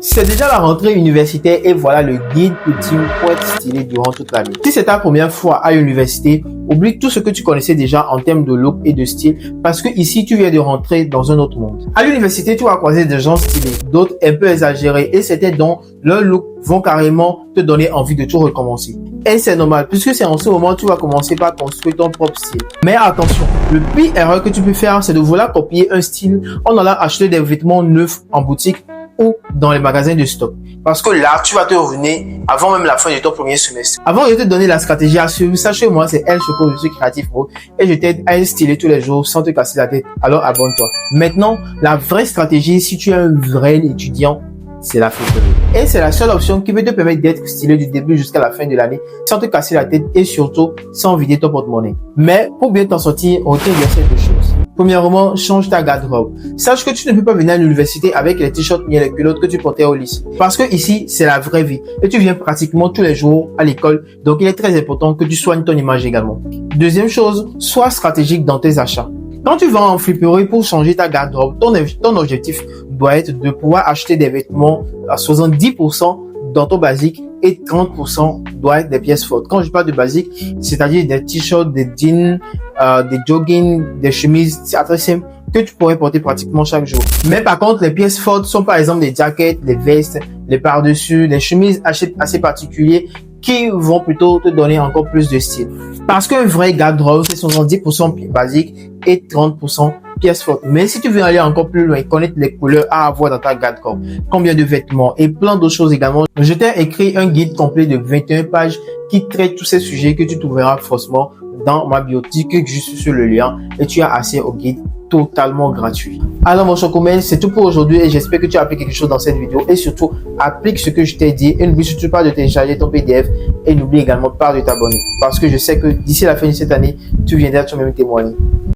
C'est déjà la rentrée universitaire et voilà le guide ultime pour être stylé durant toute l'année. Si c'est ta première fois à l'université, oublie tout ce que tu connaissais déjà en termes de look et de style parce que ici tu viens de rentrer dans un autre monde. À l'université, tu vas croiser des gens stylés, d'autres un peu exagérés et certains dont leurs looks vont carrément te donner envie de tout recommencer. Et c'est normal puisque c'est en ce moment que tu vas commencer par construire ton propre style. Mais attention, le pire erreur que tu peux faire, c'est de vouloir copier un style en allant acheter des vêtements neufs en boutique ou dans les magasins de stock. Parce que là, tu vas te ruiner avant même la fin de ton premier semestre. Avant de te donner la stratégie à suivre, sache que moi, c'est El Choco, je suis Creative Pro et je t'aide à styler tous les jours sans te casser la tête. Alors abonne-toi. Maintenant, la vraie stratégie, si tu es un vrai étudiant, c'est la photo. Et c'est la seule option qui peut te permettre d'être stylé du début jusqu'à la fin de l'année sans te casser la tête et surtout sans vider ton porte-monnaie. Mais pour bien t'en sortir, retiens bien ces deux choses. Premièrement, change ta garde-robe. Sache que tu ne peux pas venir à l'université avec les t-shirts ni les culottes que tu portais au lycée. Parce que ici, c'est la vraie vie. Et tu viens pratiquement tous les jours à l'école. Donc, il est très important que tu soignes ton image également. Deuxième chose, sois stratégique dans tes achats. Quand tu vas en friperie pour changer ta garde-robe, ton objectif doit être de pouvoir acheter des vêtements à 70% dans ton basique et 30% doit être des pièces fortes. Quand je parle de basique, c'est-à-dire des t-shirts, des jeans, des jogging, des chemises, c'est très simple que tu pourrais porter pratiquement chaque jour. Mais par contre, les pièces fortes sont par exemple des jackets, les vestes, les par-dessus, les chemises assez particuliers qui vont plutôt te donner encore plus de style. Parce qu'un vrai garde-robe, c'est 70% basique et 30% pièces fortes. Mais si tu veux aller encore plus loin, connaître les couleurs à avoir dans ta garde-robe, combien de vêtements et plein d'autres choses également, je t'ai écrit un guide complet de 21 pages qui traite tous ces sujets que tu trouveras forcément dans ma biotique juste sur le lien et tu as accès au guide totalement gratuit. Alors mon Chocomen, c'est tout pour aujourd'hui et j'espère que tu as appris quelque chose dans cette vidéo et surtout applique ce que je t'ai dit et n'oublie surtout pas de télécharger ton PDF et n'oublie également pas de t'abonner parce que je sais que d'ici la fin de cette année, tu viendras toi-même témoigner.